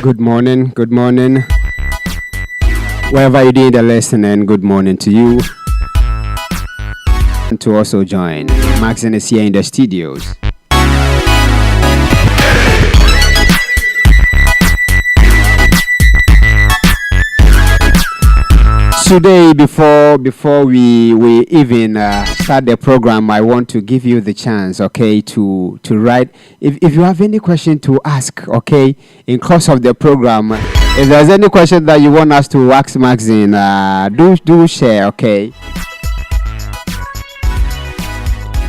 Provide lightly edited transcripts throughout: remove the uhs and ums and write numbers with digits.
Good morning, good morning. Wherever you're doing the listening, good morning to you. And to also join. Maxine is here in the studios. Today, before we even start the program, I want to give you the chance, okay, to write. If you have any question to ask, okay, in course of the program, if there's any question that you want us to ask Maxine, do share, okay.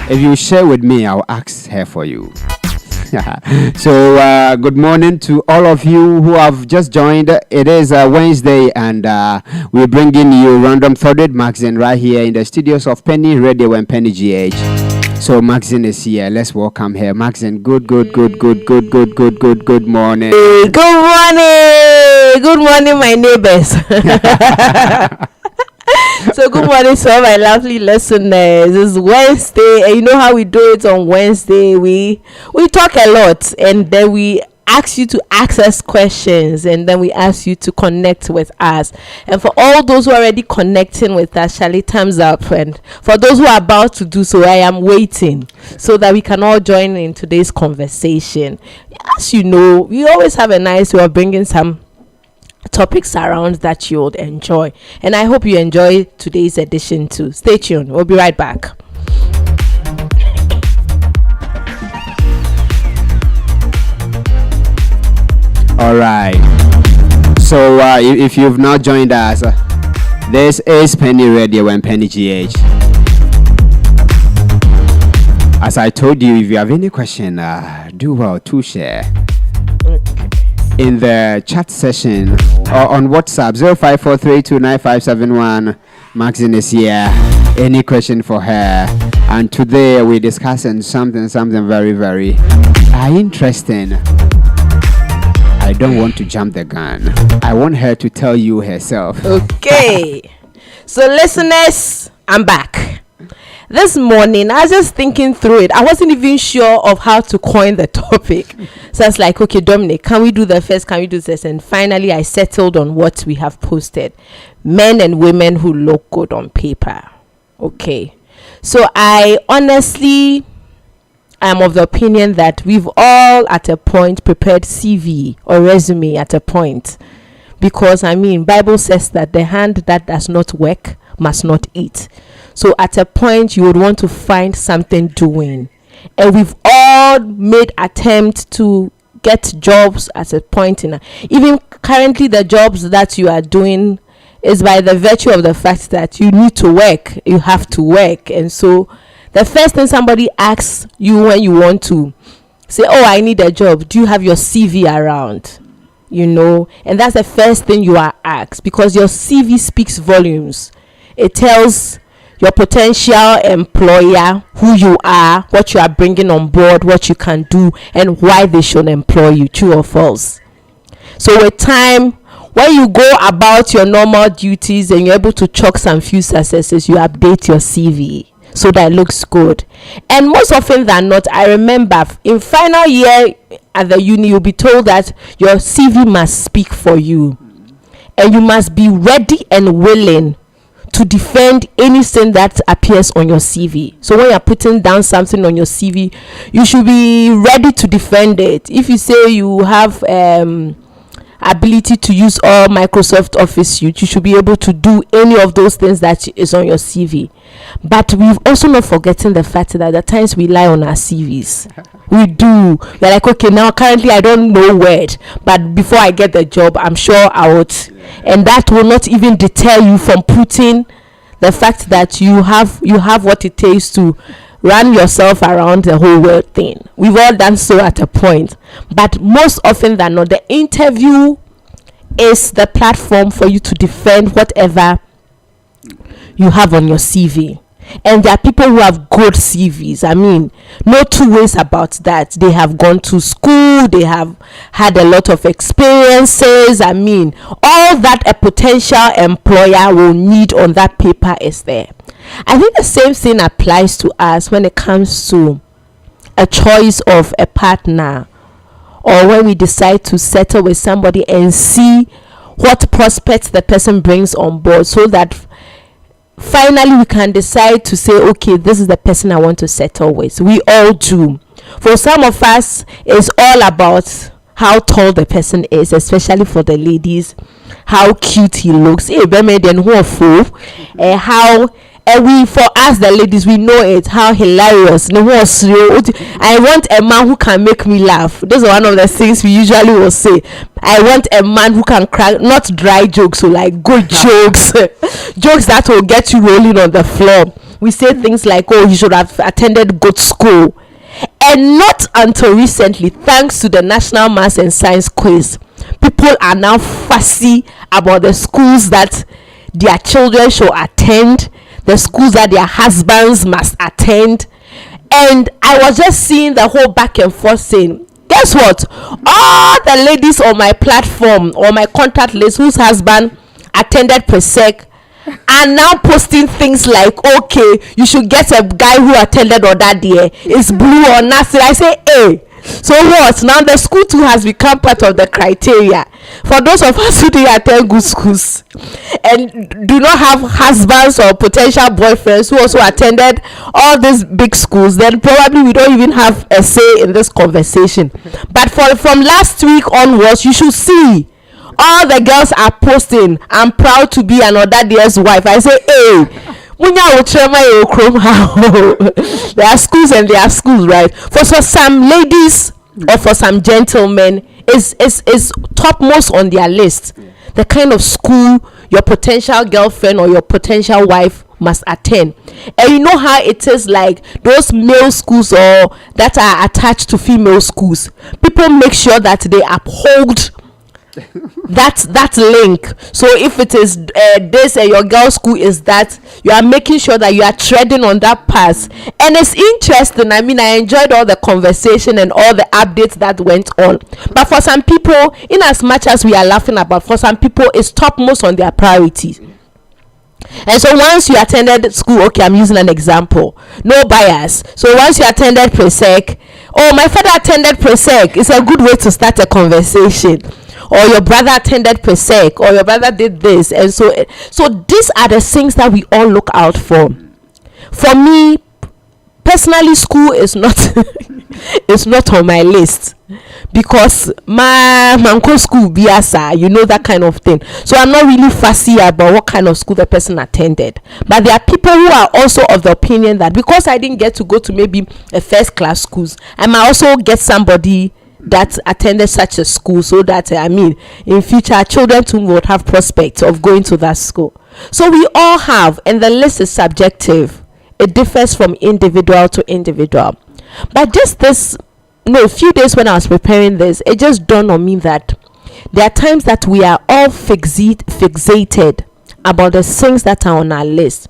If you share with me, I'll ask her for you. So good morning to all of you who have just joined. It is Wednesday, and we're bringing you Random Thought Maxine right here in the studios of Peny Radio and PenyGh. So Maxine is here. Let's welcome her. Maxine, good morning. Good morning, my neighbors. So good morning to all my lovely listeners. It's Wednesday, and you know how we do it on Wednesday. We talk a lot, and then we ask you to ask us questions, and then we ask you to connect with us. And for all those who are already connecting with us, Charlie, thumbs up. And for those who are about to do so, I am waiting so that we can all join in today's conversation. As you know, we always have a nice way of bringing some topics around that you would enjoy, and I hope you enjoy today's edition too. Stay tuned, we'll be right back. All right, so if you've not joined us, this is Peny Radio and PenyGh. As I told you, if you have any question, do well to share in the chat session or on WhatsApp 0543295571. Maxine is here. Any question for her? And today we're discussing something very, very interesting. I don't want to jump the gun. I want her to tell you herself. Okay. So listeners, I'm back. This morning, I was just thinking through it. I wasn't even sure of how to coin the topic. So I was like, okay, Dominic, can we do the first? Can we do this? And finally, I settled on what we have posted. Men and women who look good on paper. Okay. So I honestly am of the opinion that we've all at a point prepared CV or resume at a point. Because, Bible says that the hand that does not work must not eat. So at a point you would want to find something doing, and we've all made attempts to get jobs at a point in even currently the jobs that you are doing is by the virtue of the fact that you need to work, you have to work. And so the first thing somebody asks you when you want to say, oh, I need a job, do you have your CV around? And that's the first thing you are asked, because your CV speaks volumes. It tells your potential employer who you are, what you are bringing on board, what you can do, and why they should employ you, true or false. So with time, when you go about your normal duties and you're able to chalk some few successes, you update your CV so that it looks good. And most often than not, I remember in final year at the uni, you'll be told that your CV must speak for you, and you must be ready and willing to defend anything that appears on your CV. So when you're putting down something on your CV, you should be ready to defend it. If you say you have ability to use all Microsoft Office suite, you should be able to do any of those things that is on your CV. But we've also not forgetting the fact that at times we lie on our CVs. We do. We're like, okay, now currently I don't know Word, but before I get the job, I'm sure I would. And that will not even deter you from putting the fact that you have what it takes to run yourself around the whole world thing. We've all done so at a point. But most often than not, the interview is the platform for you to defend whatever you have on your CV. And there are people who have good CVs. No two ways about that. They have gone to school, they have had a lot of experiences. All that a potential employer will need on that paper is there. I think the same thing applies to us when it comes to a choice of a partner or when we decide to settle with somebody, and see what prospects the person brings on board, so that finally we can decide to say, okay, this is the person I want to settle with. We all do. For some of us, it's all about how tall the person is, especially for the ladies, how cute he looks, how we, for us the ladies, we know it, how hilarious. I want a man who can make me laugh. Those are one of the things we usually will say. I want a man who can crack, not dry jokes, so like good jokes, jokes that will get you rolling on the floor. We say things like, oh, you should have attended good school. And not until recently, thanks to the National Maths and Science quiz, people are now fussy about the schools that their children should attend, the schools that their husbands must attend. And I was just seeing the whole back and forth saying, guess what? All the ladies on my platform or my contact list whose husband attended PenyGh are now posting things like, okay, you should get a guy who attended on that day. It's blue or nothing. I say, hey, so what? Now the school too has become part of the criteria. For those of us who didn't attend good schools and do not have husbands or potential boyfriends who also attended all these big schools, then probably we don't even have a say in this conversation. But from last week onwards, you should see all the girls are posting, I'm proud to be another dear's wife. I say, hey, there are schools and there are schools, right? For some ladies or for some gentlemen, is topmost on their list. The kind of school your potential girlfriend or your potential wife must attend. And you know how it is, like those male schools or that are attached to female schools. People make sure that they uphold that link. So if it is this and your girl school is that, you are making sure that you are treading on that path. And it's interesting. I mean, I enjoyed all the conversation and all the updates that went on. But for some people, in as much as we are laughing about, for some people it's topmost on their priorities. And so once you attended school, okay, I'm using an example, no bias. So once you attended PenyGh, oh, my father attended PenyGh, it's a good way to start a conversation. Or your brother attended PenyGh, or your brother did this. And so these are the things that we all look out for. For me personally, school is not it's not on my list, because my uncle school biasa, you know, that kind of thing. So I'm not really fussy about what kind of school the person attended. But there are people who are also of the opinion that because I didn't get to go to maybe a first class schools, I might also get somebody that attended such a school, so that in future children too would have prospects of going to that school. So we all have, and the list is subjective. It differs from individual to individual. But just a few days when I was preparing this, it just dawned on me that there are times that we are all fixated about the things that are on our list,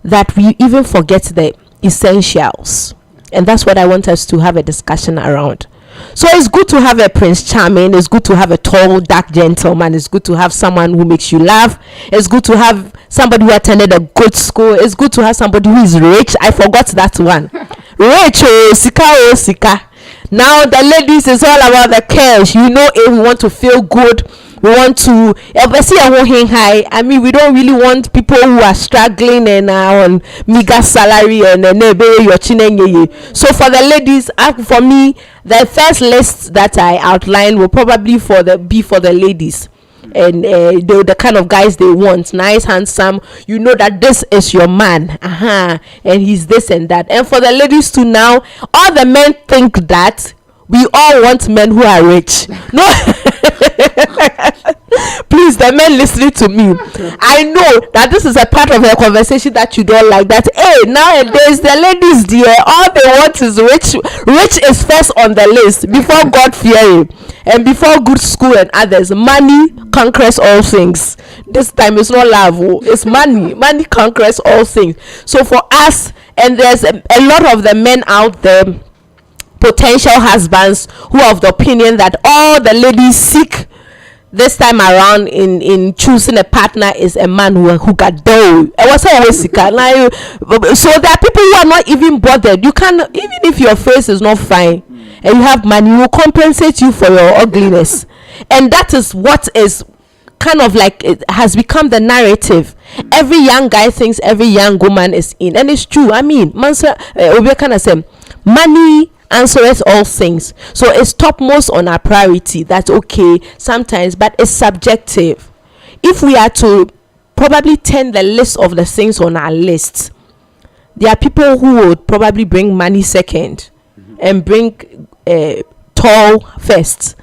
that we even forget the essentials. And that's what I want us to have a discussion around. So it's good to have a Prince Charming, it's good to have a tall dark gentleman, it's good to have someone who makes you laugh, it's good to have somebody who attended a good school, it's good to have somebody who is rich. I forgot that one. Rich, sika. Now the ladies, is all about the cash. You know, if we want to feel good, we want to I mean, we don't really want people who are struggling and are on meager salary and so for the ladies, for me, the first list that I outlined will probably be for the ladies. And the kind of guys they want, nice, handsome, you know that this is your man, and he's this and that. And for the ladies too, now all the men think that we all want men who are rich. No. Please, the men listening to me, I know that this is a part of the conversation that you don't like, that hey, nowadays the ladies, dear, all they want is rich is first on the list before God fearing and before good school and others. Money conquers all things. This time it's not love, it's money conquers all things. So for us, and there's a lot of the men out there, potential husbands, who are of the opinion that all the ladies seek this time around in choosing a partner is a man who got dough. So there are people who are not even bothered. You can, even if your face is not fine, and you have money, will compensate you for your ugliness. And that is what is kind of like it has become the narrative. Every young guy thinks every young woman is in, and it's true. I mean, we kind of say money answers all things, so it's topmost on our priority. That's okay sometimes, but it's subjective. If we are to probably turn the list of the things on our list, there are people who would probably bring money second and bring tall first.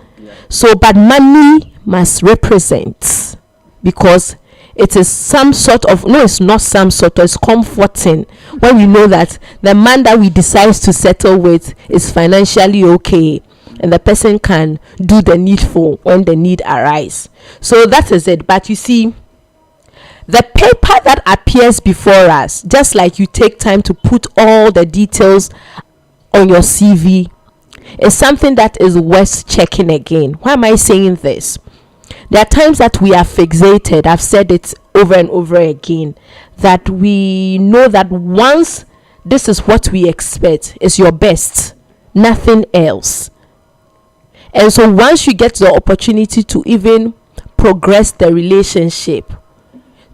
So but money must represent, because it is some sort of, no, it's not some sort of, it's comforting when we know that the man that we decide to settle with is financially okay, and the person can do the needful when the need arise. So that is it. But you see, the paper that appears before us, just like you take time to put all the details on your CV, is something that is worth checking again. Why am I saying this? There are times that we are fixated, I've said it over and over again, that we know that once this is what we expect, is your best, nothing else. And so once you get the opportunity to even progress the relationship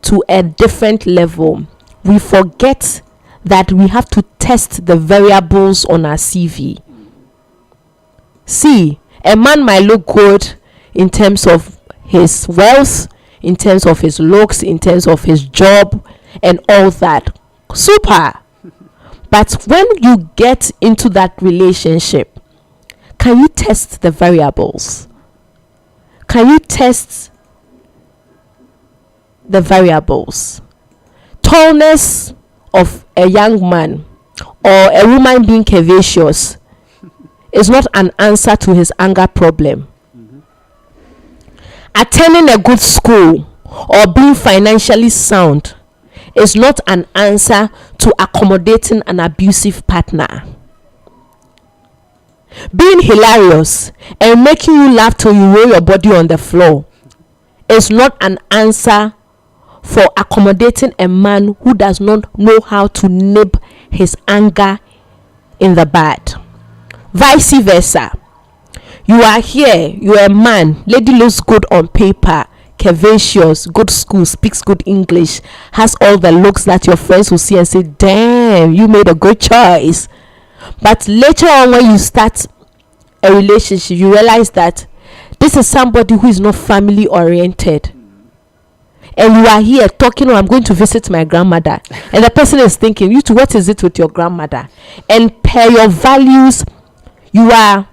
to a different level, we forget that we have to test the variables on our CV. See, a man might look good in terms of his wealth, in terms of his looks, in terms of his job and all that. Super. But when you get into that relationship, can you test the variables? Can you test the variables? Tallness of a young man or a woman being curvaceous is not an answer to his anger problem. Attending a good school or being financially sound is not an answer to accommodating an abusive partner. Being hilarious and making you laugh till you roll your body on the floor is not an answer for accommodating a man who does not know how to nib his anger in the bud. Vice versa. You are here, you are a man, lady looks good on paper, curvaceous, good school, speaks good English, has all the looks that your friends will see and say, damn, you made a good choice. But later on, when you start a relationship, you realize that this is somebody who is not family oriented. And you are here talking, oh, I'm going to visit my grandmother. And the person is thinking, you two, what is it with your grandmother? And per your values, you are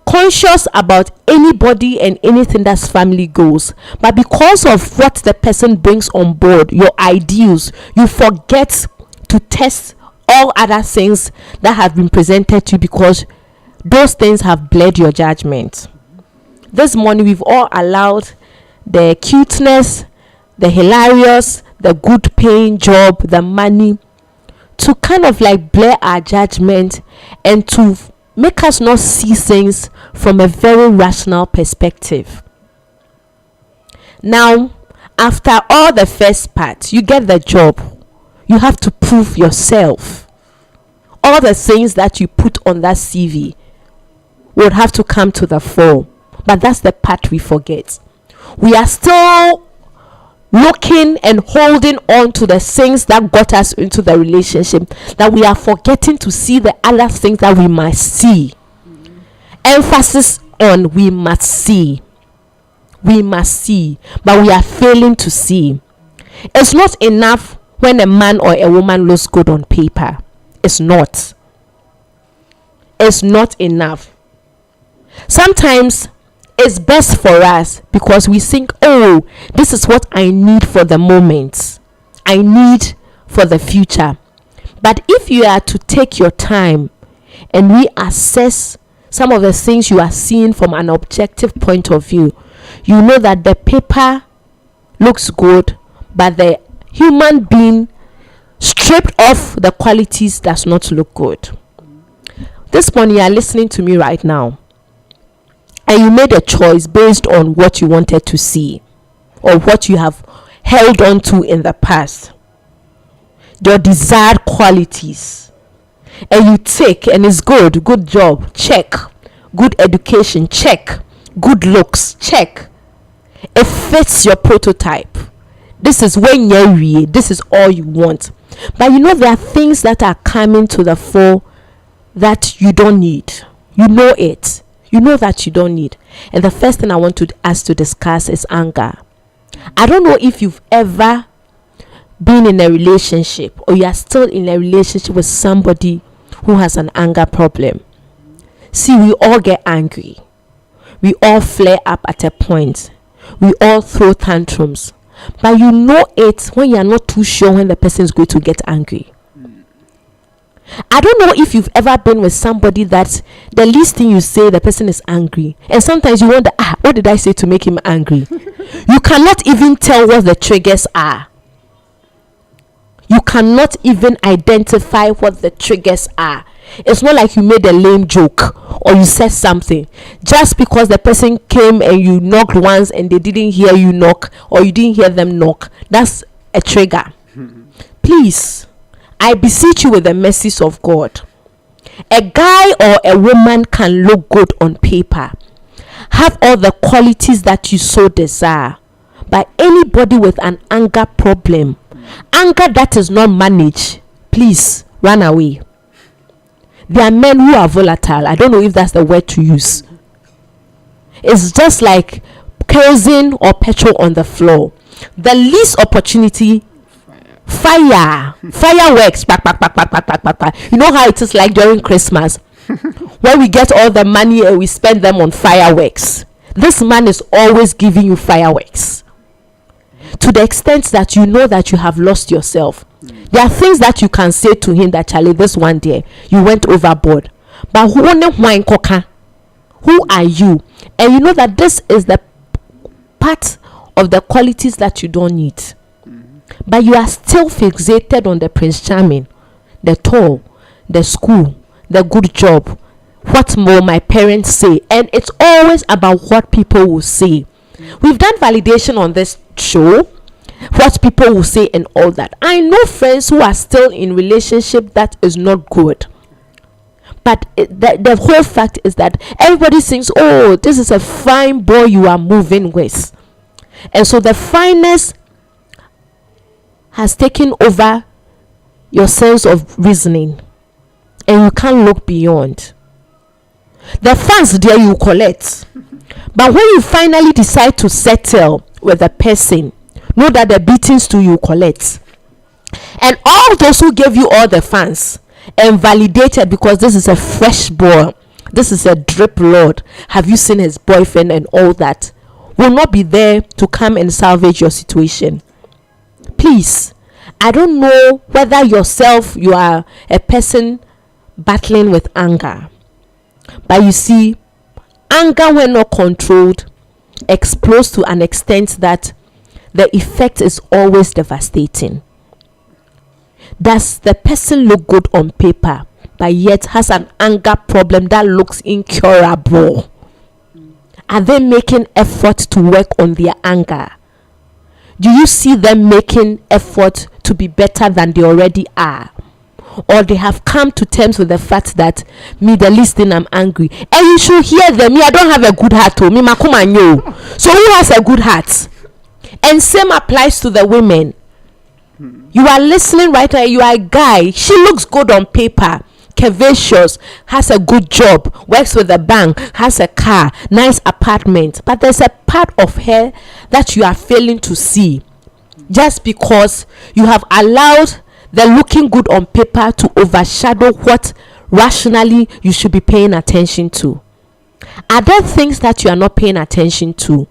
conscious about anybody and anything that's family goes, but because of what the person brings on board, your ideals, you forget to test all other things that have been presented to you, because those things have bled your judgment. This morning we've all allowed the cuteness, the hilarious, the good paying job, the money to kind of like blur our judgment and to make us not see things from a very rational perspective. Now, after all the first part, you get the job. You have to prove yourself. All the things that you put on that CV would have to come to the fore. But that's the part we forget. We are still looking and holding on to the things that got us into the relationship, that we are forgetting to see the other things that we must see. Emphasis on we must see, but we are failing to see. It's not enough when a man or a woman looks good on paper. It's not enough. Sometimes it's best for us because we think, oh, this is what I need for the moment, I need for the future. But if you are to take your time and reassess some of the things you are seeing from an objective point of view, you know that the paper looks good, but the human being stripped of the qualities does not look good. This morning you are listening to me right now, and you made a choice based on what you wanted to see or what you have held on to in the past, your desired qualities. and you take, and it's good job, check. Good education, check. Good looks, check. It fits your prototype. This is when you're this is all you want. But you know, there are things that are coming to the fore that you don't need. You know it. You know that you don't need. And the first thing I want us to discuss is anger. I don't know if you've ever been in a relationship, or you are still in a relationship with somebody who has an anger problem. See, we all get angry. We all flare up at a point. We all throw tantrums. But you know it when you are not too sure when the person is going to get angry. I don't know if you've ever been with somebody that the least thing you say, the person is angry. And sometimes you wonder, what did I say to make him angry? You cannot even tell what the triggers are. You cannot even identify what the triggers are. It's not like you made a lame joke or you said something. Just because the person came and you knocked once and they didn't hear you knock, or you didn't hear them knock, that's a trigger. Please, I beseech you with the mercies of God. A guy or a woman can look good on paper, have all the qualities that you so desire, but anybody with an anger problem, anger that is not managed, please run away. There are men who are volatile. I don't know if that's the word to use. It's just like kerosene or petrol on the floor. The least opportunity, fireworks. You know how it is like during Christmas when we get all the money and we spend them on fireworks. This man is always giving you fireworks, to the extent that you know that you have lost yourself. There are things that you can say to him that, Charlie, this one day you went overboard. But who are you? And you know that this is the part of the qualities that you don't need. But you are still fixated on the Prince Charming, the tall, the school, the good job, what more my parents say. And it's always about what people will say. We've done validation on this show, what people will say and all that. I know friends who are still in relationship that is not good, but the whole fact is that everybody thinks, oh, this is a fine boy you are moving with, and so the fineness has taken over your sense of reasoning, and you can't look beyond. The funds there you collect, but when you finally decide to settle with the person, know that the beatings to you collect, and all those who gave you all the funds and validated, because this is a fresh boy, this is a drip lord, have you seen his boyfriend and all that, will not be there to come and salvage your situation. Please, I don't know whether yourself you are a person battling with anger, but you see, anger when not controlled explodes to an extent that the effect is always devastating. Does the person look good on paper, but yet has an anger problem that looks incurable? Are they making effort to work on their anger? Do you see them making effort to be better than they already are? Or they have come to terms with the fact that me, the least thing, I'm angry. And you should hear them. Me, I don't have a good heart. Me, makumanyo. So who has a good heart? And same applies to the women. You are listening right now. You are a guy. She looks good on paper, curvaceous, has a good job, works with a bank, has a car, nice apartment. But there's a part of her that you are failing to see, just because you have allowed the looking good on paper to overshadow what rationally you should be paying attention to. Are there things that you are not paying attention to?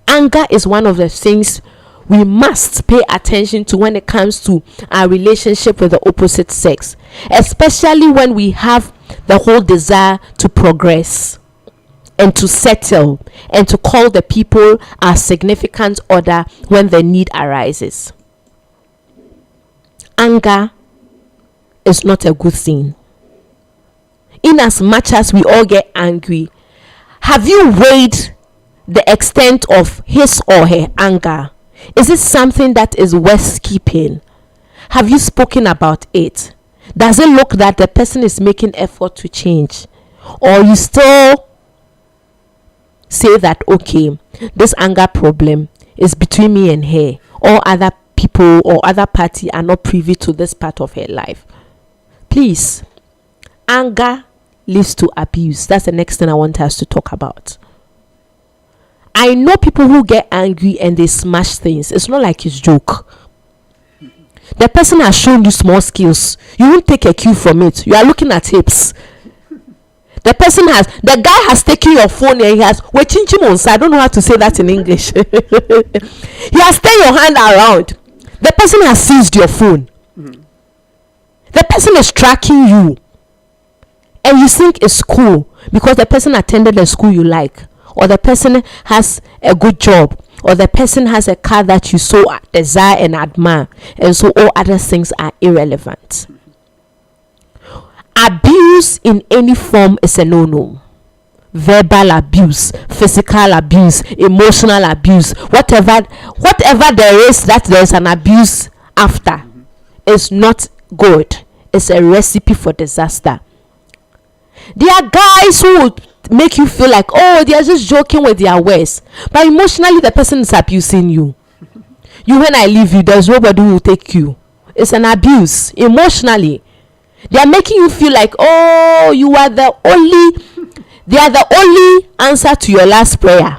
Anger is one of the things we must pay attention to when it comes to our relationship with the opposite sex, especially when we have the whole desire to progress and to settle and to call the people our significant other when the need arises. Anger is not a good thing. In as much as we all get angry, have you weighed the extent of his or her anger? Is it something that is worth keeping? Have you spoken about it? Does it look that the person is making effort to change? Or you still say that, okay, this anger problem is between me and her, or other people or other party are not privy to this part of her life? Please, anger leads to abuse. That's the next thing I want us to talk about. I know people who get angry and they smash things. It's not like it's joke. The person has shown you small skills. You won't take a cue from it. You are looking at hips. The guy has taken your phone and he has, I don't know how to say that in English. He has turned your hand around. The person has seized your phone. The person is tracking you. And you think it's cool because the person attended the school you like, or the person has a good job, or the person has a car that you so desire and admire, and so all other things are irrelevant. Abuse in any form is a no-no. Verbal abuse, physical abuse, emotional abuse, whatever there is that there is an abuse after is not good. It's a recipe for disaster. There are guys who would make you feel like, oh, they are just joking with their words, but emotionally the person is abusing you. When I leave you, there's nobody who will take you. It's an abuse emotionally. They are making you feel like, oh, they are the only answer to your last prayer,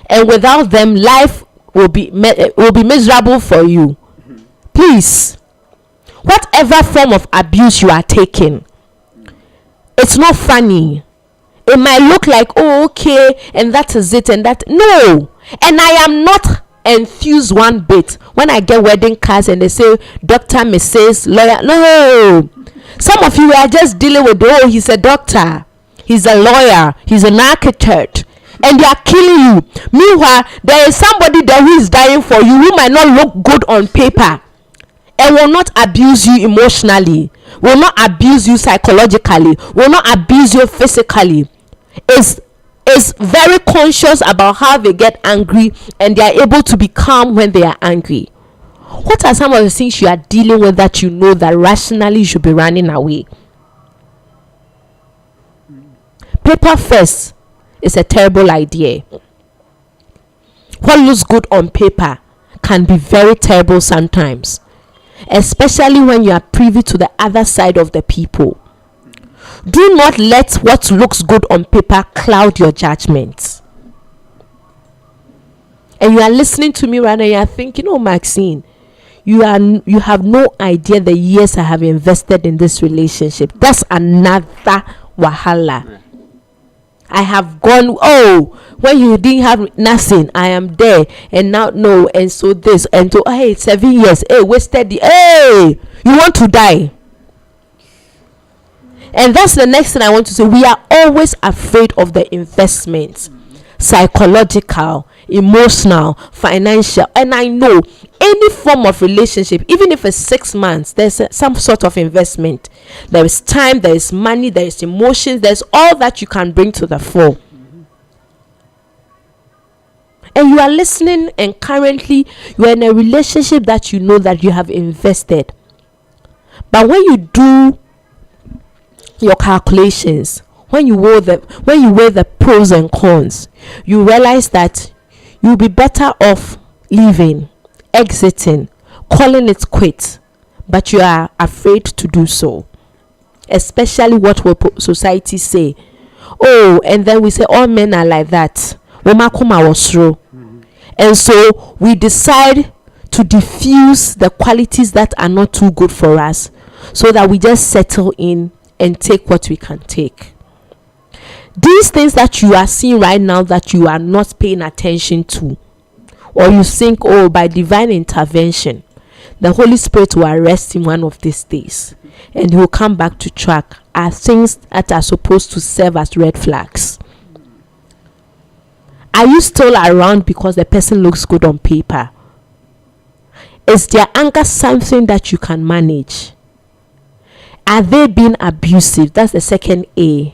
and without them life will be miserable for you. Please, whatever form of abuse you are taking, it's not funny. It might look like, oh, okay, and that is it, and that. No. And I am not enthused one bit when I get wedding cards and they say doctor, Mrs. lawyer. No. Some of you are just dealing with, oh, he's a doctor, he's a lawyer, he's an architect, and they are killing you. Meanwhile, there is somebody there who is dying for you, who might not look good on paper, and will not abuse you emotionally, will not abuse you psychologically, will not abuse you physically. Is very conscious about how they get angry, and they are able to be calm when they are angry. What are some of the things you are dealing with that you know that rationally you should be running away? Paper first is a terrible idea. What looks good on paper can be very terrible sometimes, especially when you are privy to the other side of the people. Do not let what looks good on paper cloud your judgment. And you are listening to me right now, you are thinking, oh, Maxine, you have no idea the years I have invested in this relationship. That's another wahala. I have gone, oh, when you didn't have nothing, I am there, and now no, and so this, and so, hey, 7 years, hey, wasted the, hey, you want to die. And that's the next thing I want to say. We are always afraid of the investments, psychological, emotional, financial. And I know any form of relationship, even if it's 6 months, there's some sort of investment. There is time, there is money, there is emotions, there's all that you can bring to the fore. And you are listening, and currently you are in a relationship that you know that you have invested. But when you do your calculations, when you weigh the pros and cons, you realize that you'll be better off leaving, exiting, calling it quits, but you are afraid to do so, especially what will society say. Oh, and then we say all men are like that. And so we decide to diffuse the qualities that are not too good for us, so that we just settle in and take what we can take. These things that you are seeing right now that you are not paying attention to, or you think, oh, by divine intervention the Holy Spirit will arrest him one of these days and he will come back to track, are things that are supposed to serve as red flags. Are you still around because the person looks good on paper? Is their anger something that you can manage? Are they being abusive? That's the second A.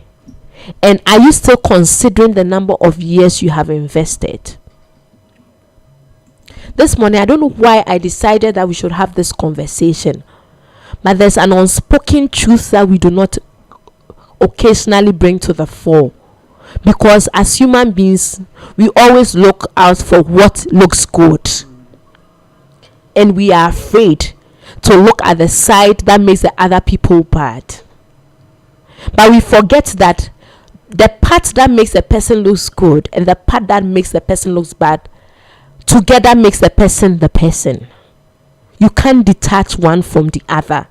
And are you still considering the number of years you have invested? This morning, I don't know why I decided that we should have this conversation, but there's an unspoken truth that we do not occasionally bring to the fore, because as human beings we always look out for what looks good, and we are afraid to look at the side that makes the other people bad. But we forget that the part that makes the person looks good and the part that makes the person looks bad together makes the person the person. You can't detach one from the other.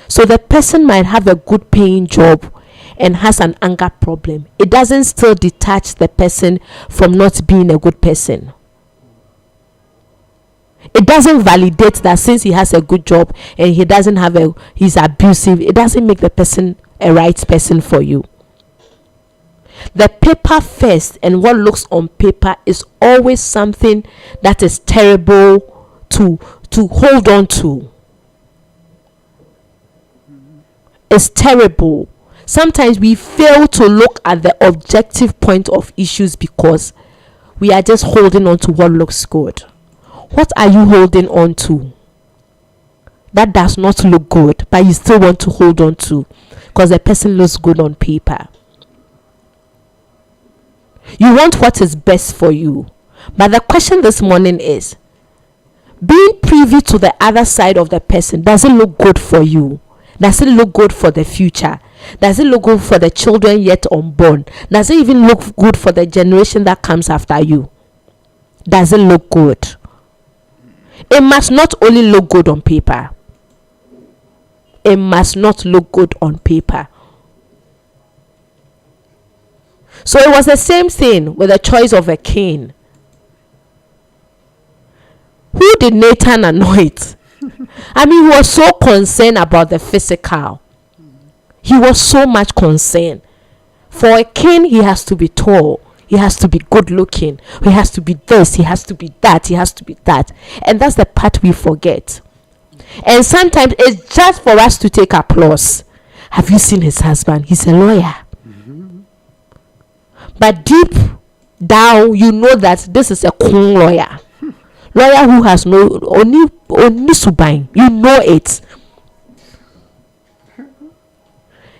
So the person might have a good paying job and has an anger problem. It doesn't still detach the person from not being a good person. It doesn't validate that since he has a good job and he doesn't have he's abusive, it doesn't make the person a right person for you. The paper first and what looks on paper is always something that is terrible to hold on to. It's terrible. Sometimes we fail to look at the objective point of issues because we are just holding on to what looks good. What are you holding on to that does not look good, but you still want to hold on to because the person looks good on paper? You want what is best for you. But the question this morning is, being privy to the other side of the person, does it look good for you? Does it look good for the future? Does it look good for the children yet unborn? Does it even look good for the generation that comes after you? Does it look good? It must not only look good on paper. It must not look good on paper. So it was the same thing with the choice of a king. Who did Nathan anoint? I mean, he was so concerned about the physical. He was so much concerned. For a king, he has to be tall. He has to be good looking. He has to be this. He has to be that. He has to be that. And that's the part we forget. And sometimes it's just for us to take applause. Have you seen his husband? He's a lawyer. But deep down, you know that this is a cool lawyer. Lawyer who has no only subine. You know it.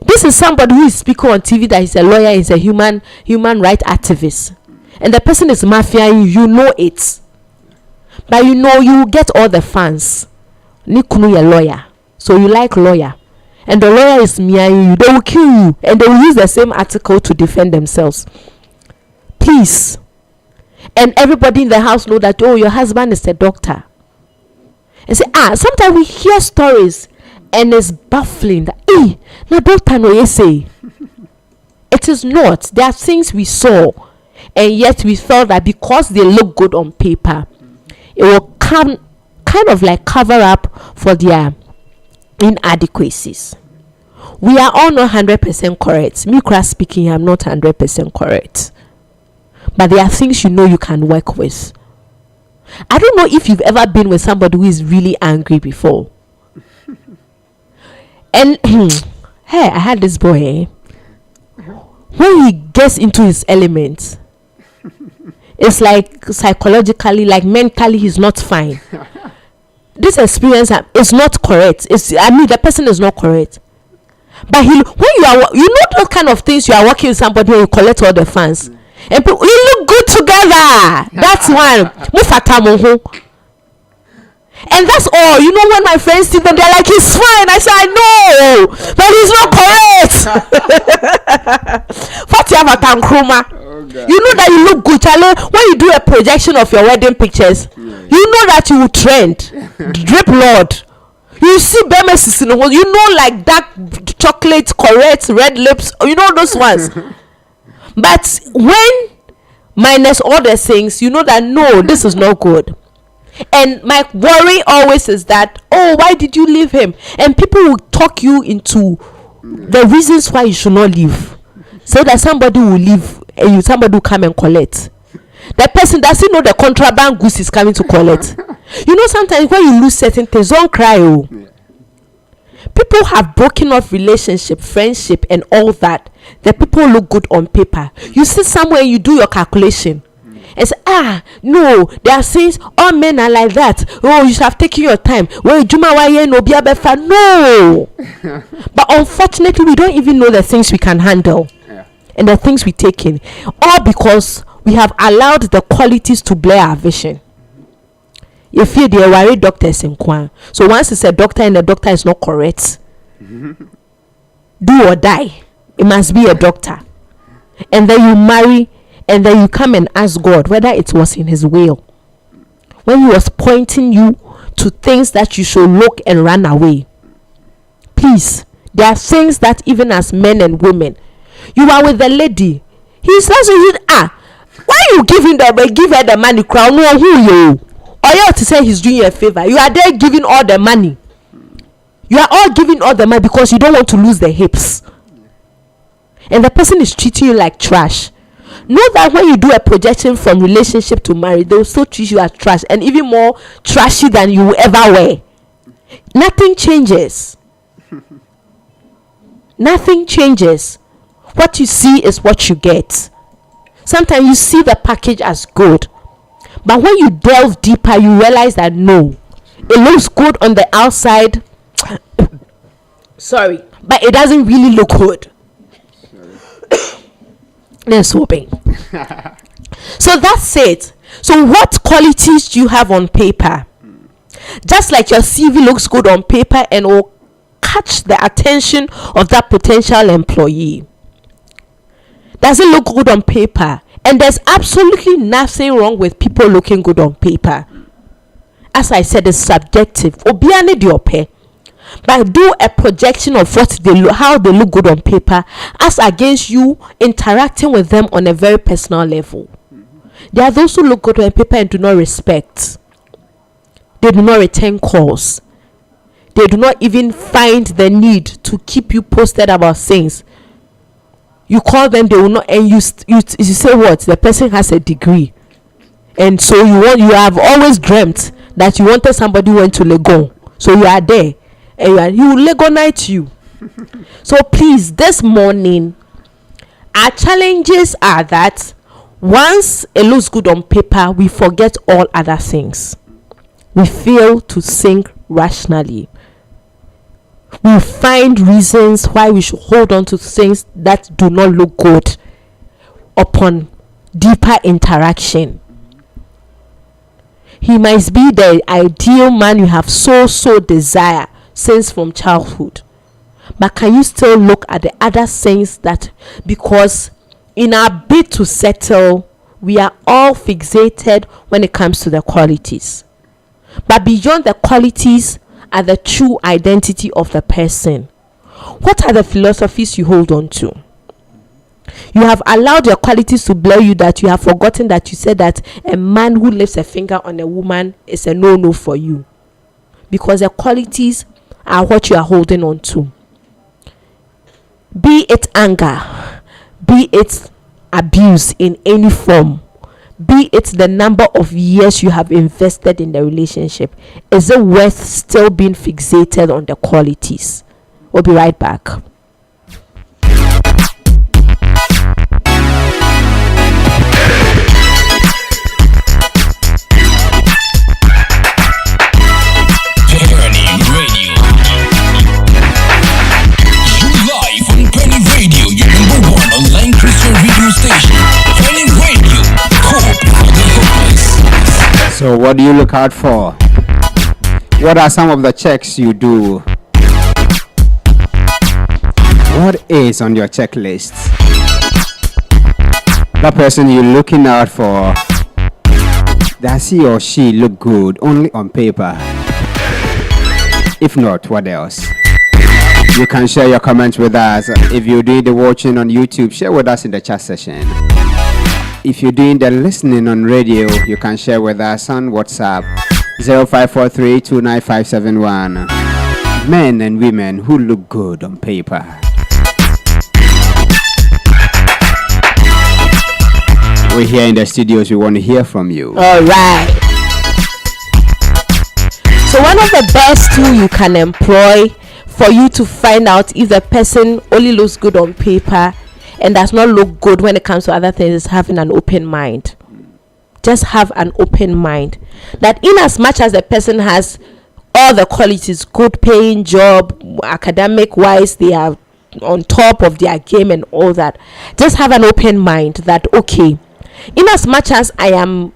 This is somebody who is speaking on TV that is a lawyer, is a human rights activist, and the person is mafia. You know it, but you know you get all the fans. Nikunu a lawyer, so you like lawyer, and the lawyer is you. They will kill you, and they will use the same article to defend themselves. Please. And everybody in the house know that, oh, your husband is a doctor. And say, sometimes we hear stories and it's baffling that, no doctor no say. It is not. There are things we saw, and yet we thought that because they look good on paper, it will kind of like cover up for their inadequacies. We are all not 100% correct. Me speaking, I'm not 100% correct. But there are things you know you can work with. I don't know if you've ever been with somebody who is really angry before. And hey, I had this boy. When he gets into his element, it's like psychologically, like mentally, he's not fine. This experience is not correct. The person is not correct. But when you are, those kind of things, you are working with somebody when you collect all the fans. And you look good together. That's one. And that's all. When my friends see them, they're like, he's fine. I say, I know, but he's not correct. You know that you look good. When you do a projection of your wedding pictures, you know that you will trend. Drip Lord. You see Bemesis in the world. You know, like dark chocolate, correct, red lips. You know those ones. But when minus all the things, you know that no, this is not good. And my worry always is that, why did you leave him? And people will talk you into the reasons why you should not leave. So that somebody will leave and somebody will come and collect. The person doesn't know the contraband goose is coming to collect. Sometimes when you lose certain things, don't cry. People have broken off relationship, friendship, and all that. The people look good on paper. You sit somewhere, you do your calculation, and say, no, there are things, all men are like that. Oh, you should have taken your time. Well, no. But unfortunately, we don't even know the things we can handle and the things we take in, all because we have allowed the qualities to blur our vision. You feel they worry doctors in Kwan. So once it's a doctor and the doctor is not correct, do or die, it must be a doctor. And then you marry, and then you come and ask God whether it was in his will, when he was pointing you to things that you should look and run away. Please, there are things that even as men and women, you are with the lady, he says why you give her the money crown? No, who you? Or you have to say he's doing you a favor. You are there giving all the money. You are all giving all the money because you don't want to lose the hips. And the person is treating you like trash. Know that when you do a projection from relationship to marriage, they will still treat you as trash, and even more trashy than you will ever were. Nothing changes. Nothing changes. What you see is what you get. Sometimes you see the package as good, but when you delve deeper, you realize that no, it looks good on the outside. Sorry, but it doesn't really look good. Then swooping. So that's it. So what qualities do you have on paper? Just like your CV looks good on paper and will catch the attention of that potential employee. Does it look good on paper? And there's absolutely nothing wrong with people looking good on paper. As I said, it's subjective. Obiane diope. But do a projection of what they look, how they look good on paper, as against you interacting with them on a very personal level. There are those who look good on paper and do not respect. They do not return calls. They do not even find the need to keep you posted about things. You call them, they will not, and you say what? The person has a degree, and so you have always dreamt that you wanted somebody who went to Legon, so you are there, and he will Legonite you. So please, this morning, our challenges are that once it looks good on paper, we forget all other things. We fail to think rationally. We find reasons why we should hold on to things that do not look good upon deeper interaction. He must be the ideal man you have so desire since from childhood. But can you still look at the other things that, because in our bid to settle, we are all fixated when it comes to the qualities. But beyond the qualities are the true identity of the person. What are the philosophies you hold on to? You have allowed your qualities to blur you that you have forgotten that you said that a man who lifts a finger on a woman is a no for you, because the qualities are what you are holding on to. Be it anger, be it abuse in any form, be it the number of years you have invested in the relationship, is it worth still being fixated on the qualities? We'll be right back. So what do you look out for? What are some of the checks you do? What is on your checklist? That person you're looking out for, does he or she look good only on paper? If not, what else? You can share your comments with us. If you're doing the watching on YouTube, share with us in the chat session. If you're doing the listening on radio, you can share with us on WhatsApp 0543295571. Men and women who look good on paper. We're here in the studios. We want to hear from you. All right. So one of the best tools you can employ for you to find out if the person only looks good on paper and does not look good when it comes to other things is having an open mind. just have an open mind. That in as much as the person has all the qualities, good paying job, academic wise, they are on top of their game and all that, just have an open mind that, okay, in as much as I am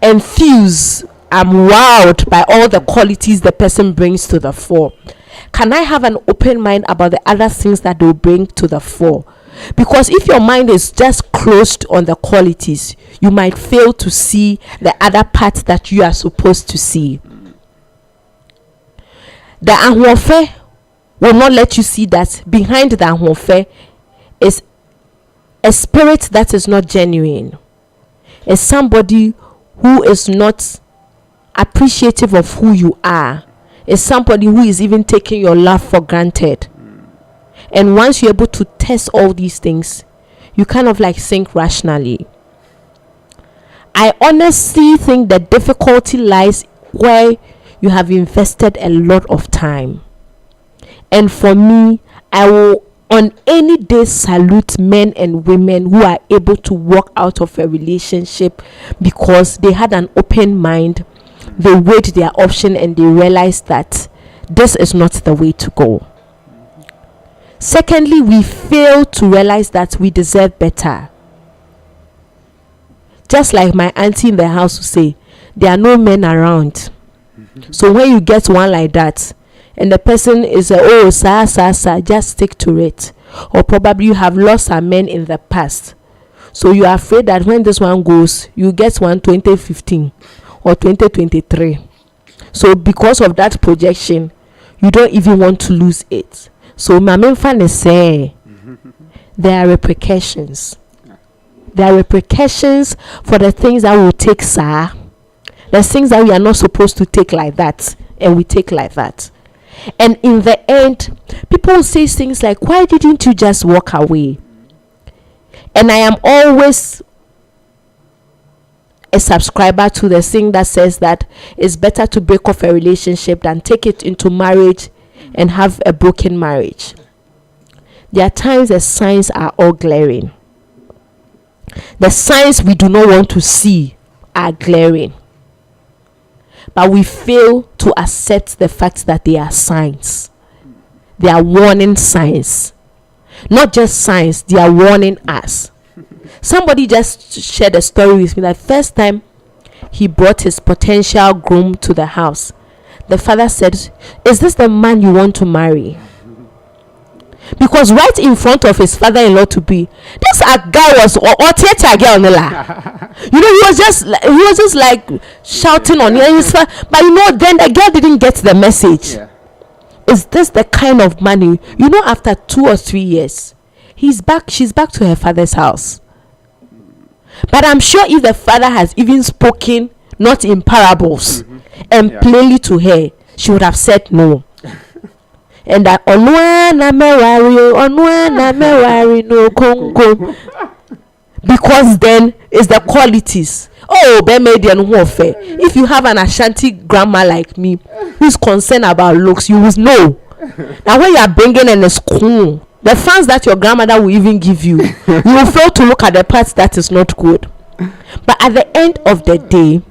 enthused, I'm wowed by all the qualities the person brings to the fore, can I have an open mind about the other things that they'll bring to the fore? Because if your mind is just closed on the qualities, you might fail to see the other parts that you are supposed to see. The ahoɔfɛ will not let you see that behind the ahoɔfɛ is a spirit that is not genuine. It's somebody who is not appreciative of who you are. It's somebody who is even taking your love for granted. And once you're able to test all these things, you kind of like think rationally. I honestly think the difficulty lies where you have invested a lot of time. And for me, I will on any day salute men and women who are able to walk out of a relationship because they had an open mind, they weighed their option, and they realized that this is not the way to go. Secondly, we fail to realize that we deserve better. Just like my auntie in the house would say, there are no men around. So when you get one like that, and the person is just stick to it. Or probably you have lost a man in the past, so you are afraid that when this one goes, you get one 2015 or 2023. So because of that projection, you don't even want to lose it. So my main fan is say there are repercussions. There are repercussions for the things that we take, sir. The things that we are not supposed to take like that, and we take like that. And in the end, people say things like, why didn't you just walk away? And I am always a subscriber to the thing that says that it's better to break off a relationship than take it into marriage and have a broken marriage. There are times the signs are all glaring. The signs we do not want to see are glaring. But we fail to accept the fact that they are signs. They are warning signs. Not just signs, they are warning us. Somebody just shared a story with me that first time he brought his potential groom to the house, the father said, is this the man you want to marry? Because right in front of his father-in-law to be, this guy was or theater girl, you know, he was just like shouting on his father, but you know, then the girl didn't get the message. Yeah. Is this the kind of money, you know? After 2 or 3 years, she's back to her father's house. But I'm sure if the father has even spoken not in parables and plainly to her, she would have said no. And that onwana mewari no kongo, because then it's the qualities. Oh, if you have an Ashanti grandma like me who's concerned about looks, you will know. Now when you are bringing in a school, the funds that your grandmother will even give you, you will fail to look at the parts that is not good. But at the end of the day,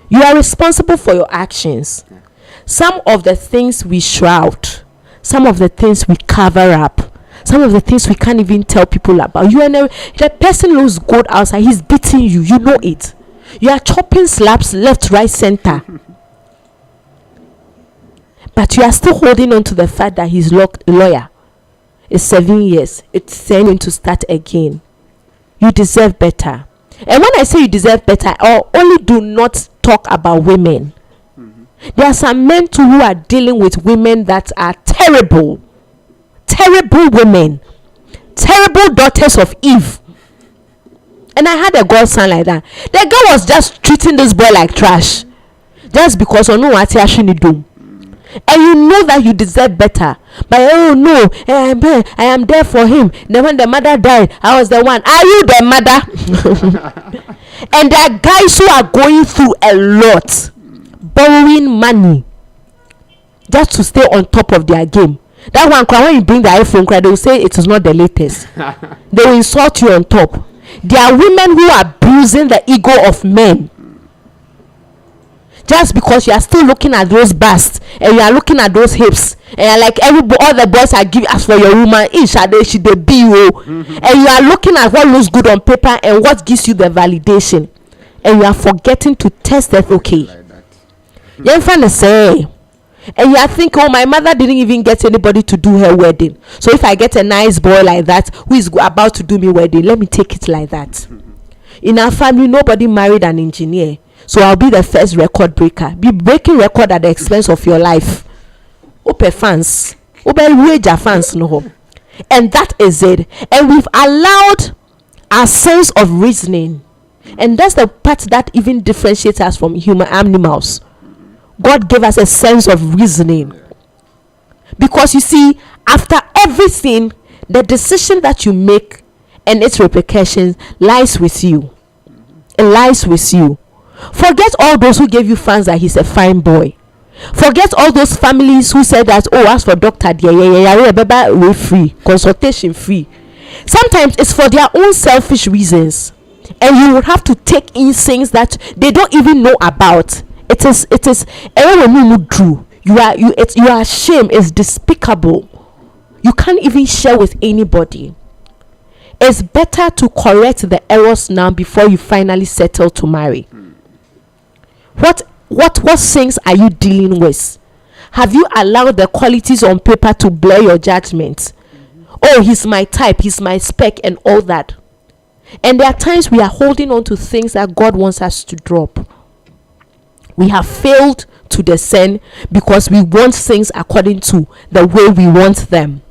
you are responsible for your actions. Some of the things we shroud, some of the things we cover up, some of the things we can't even tell people about. The person looks good outside, he's beating you, you know it. You are chopping slaps left, right, center. But you are still holding on to the fact that he's lawyer. It's 7 years. It's time to start again. You deserve better. And when I say you deserve better, I only do not talk about women. There are some men too who are dealing with women that are terrible women, terrible daughters of Eve. And I had a godson like that. The girl was just treating this boy like trash, just because no what he actually do. And you know that you deserve better. But oh no, I am there for him. Then when the mother died, I was the one. Are you the mother? And there are guys who are going through a lot, borrowing money just to stay on top of their game. That one, when you bring the iPhone, they will say it is not the latest. They will insult you on top. There are women who are bruising the ego of men. Just because you are still looking at those busts and you are looking at those hips and you're like, all the boys are giving as for your woman, she they be you, and you are looking at what looks good on paper and what gives you the validation, and you are forgetting to test that. Okay, you're trying to say, and you are thinking, oh, my mother didn't even get anybody to do her wedding, so if I get a nice boy like that who is about to do me wedding, let me take it like that. In our family, nobody married an engineer, so I'll be the first record breaker. Be breaking record at the expense of your life. Open fans, open wage fans, no. And that is it. And we've allowed our sense of reasoning, and that's the part that even differentiates us from human animals. God gave us a sense of reasoning, because you see, after everything, the decision that you make and its repercussions lies with you. It lies with you. Forget all those who gave you fans that he's a fine boy. Forget all those families who said that, oh, as for doctor, we're free, consultation free. Sometimes it's for their own selfish reasons, and you would have to take in things that they don't even know about. It is true. You are ashamed. It's despicable. You can't even share with anybody. It's better to correct the errors now before you finally settle to marry. What things are you dealing with? Have you allowed the qualities on paper to blur your judgment? Oh, he's my type, he's my spec, and all that. And there are times we are holding on to things that God wants us to drop. We have failed to discern because we want things according to the way we want them.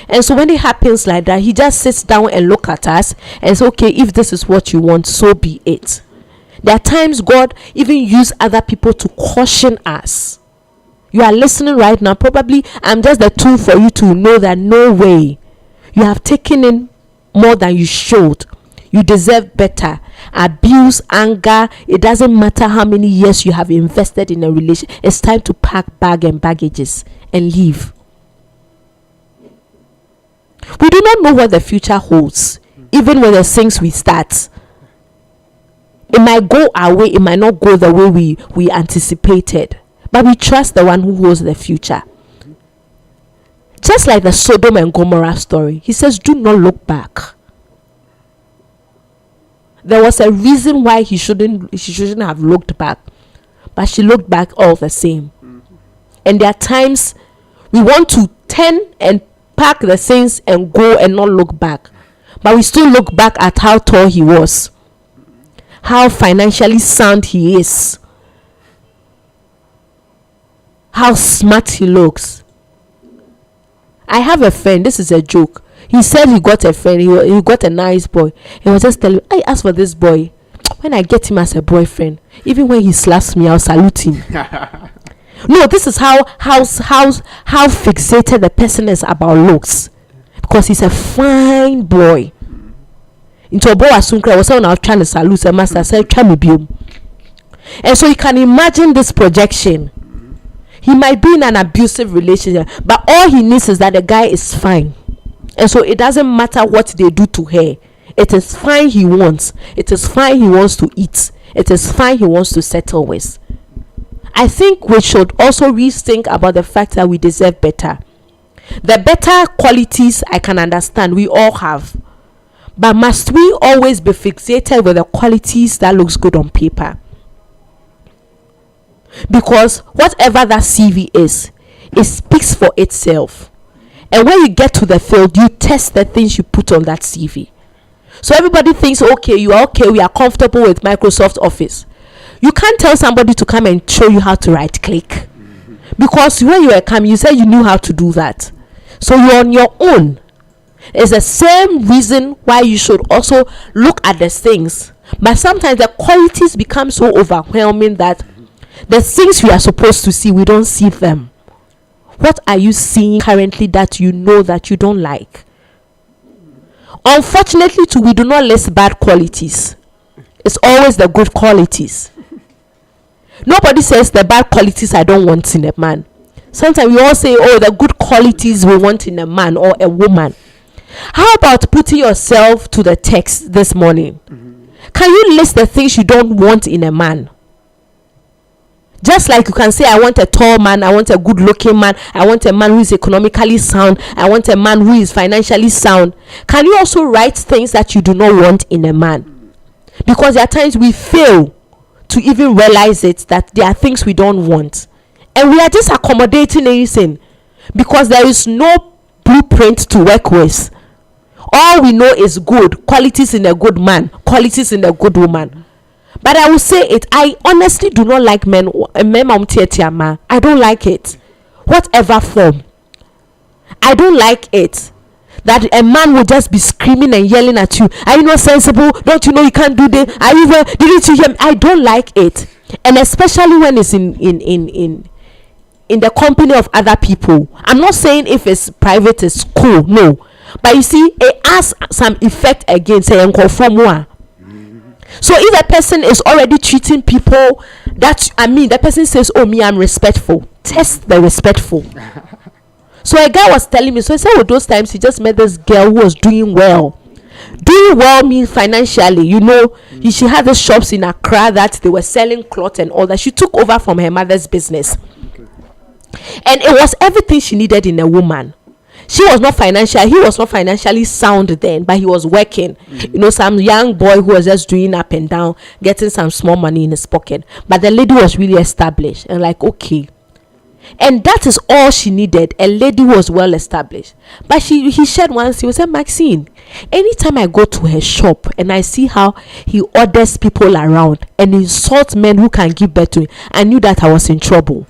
And so when it happens like that, he just sits down and look at us and says, okay, if this is what you want, so be it. There are times God even use other people to caution us. You are listening right now. Probably I'm just the tool for you to know that no way. You have taken in more than you should. You deserve better. Abuse, anger, it doesn't matter how many years you have invested in a relationship. It's time to pack bag and baggages and leave. We do not know what the future holds, even when the things we start. It might go our way, it might not go the way we anticipated. But we trust the one who holds the future. Just like the Sodom and Gomorrah story, he says, do not look back. There was a reason why she shouldn't have looked back, but she looked back all the same. And there are times we want to turn and pack the things and go and not look back, but we still look back at how tall he was, how financially sound he is, how smart he looks. I have a friend, this is a joke. He said he got a friend, he got a nice boy. He was just telling me, I asked for this boy, when I get him as a boyfriend, even when he slaps me, I'll salute him. No, this is how fixated the person is about looks, because he's a fine boy. Into a boy asunkra was someone trying to salute a master said, "Try me biom." And so you can imagine this projection. He might be in an abusive relationship, but all he needs is that the guy is fine. And so it doesn't matter what they do to her. It is fine he wants. It is fine he wants to eat. It is fine he wants to settle with. I think we should also rethink about the fact that we deserve better. The better qualities I can understand we all have. But must we always be fixated with the qualities that looks good on paper? Because whatever that CV is, it speaks for itself. And when you get to the field, you test the things you put on that CV. So everybody thinks, okay, you are okay, we are comfortable with Microsoft Office. You can't tell somebody to come and show you how to right click. Because when you were coming, you said you knew how to do that. So you're on your own. It's the same reason why you should also look at the things. But sometimes the qualities become so overwhelming that the things we are supposed to see, we don't see them. What are you seeing currently that you know that you don't like? Unfortunately, too, we do not list bad qualities. It's always the good qualities. Nobody says the bad qualities I don't want in a man. Sometimes we all say, oh, the good qualities we want in a man or a woman. How about putting yourself to the text this morning Can you list the things you don't want in a man? Just like you can say, I want a tall man, I want a good looking man, I want a man who is economically sound, I want a man who is financially sound. Can you also write things that you do not want in a man? Because there are times we fail to even realize it, that there are things we don't want, and we are just accommodating anything because there is no blueprint to work with. All we know is good qualities in a good man, qualities in a good woman. But I will say it, I honestly do not like men. I don't like it, whatever form. I don't like it that a man will just be screaming and yelling at you. Are you not sensible? Don't you know you can't do this? Are you didn't you hear me? I don't like it, and especially when it's in the company of other people. I'm not saying if it's private it's cool, no, but you see, it has some effect against say. So if a person is already treating people the person says, oh, me, I'm respectful, test the respectful. So a guy was telling me, so he said, with those times he just met this girl who was doing well. Doing well means financially, she had the shops in Accra that they were selling clothes and all that. She took over from her mother's business. Okay. And it was everything she needed in a woman. He was not financially sound then, but he was working. Some young boy who was just doing up and down, getting some small money in his pocket. But the lady was really established and like, okay. And that is all she needed. A lady who was well established. But he shared once, he said, Maxine, anytime I go to her shop and I see how he orders people around and insults men who can give birth to him, I knew that I was in trouble.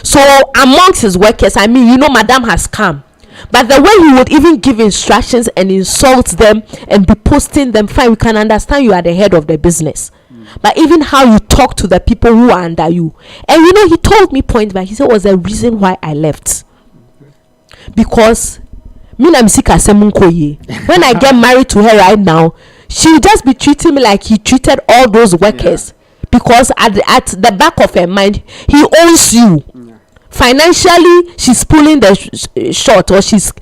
So amongst his workers, madam has come, but the way he would even give instructions and insult them and be posting them, fine, we can understand you are the head of the business. But even how you talk to the people who are under you, and he told me point blank, he said it was the reason why I left. Because when I get married to her right now, she will just be treating me like he treated all those workers. Because at the back of her mind, he owns you. Financially, she's pulling the short, or she's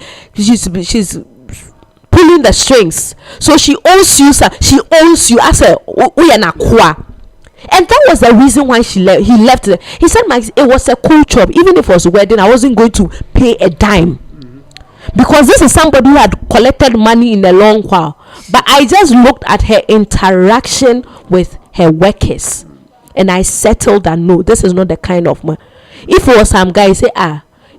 pulling the strings. So she owns you, sir. She owns you as a uyanakwa. And that was the reason why he left. He said, Max, it was a cool job. Even if it was a wedding, I wasn't going to pay a dime. Because this is somebody who had collected money in a long while. But I just looked at her interaction with her workers, and I settled that no, this is not the kind of man. If it was some guy, say,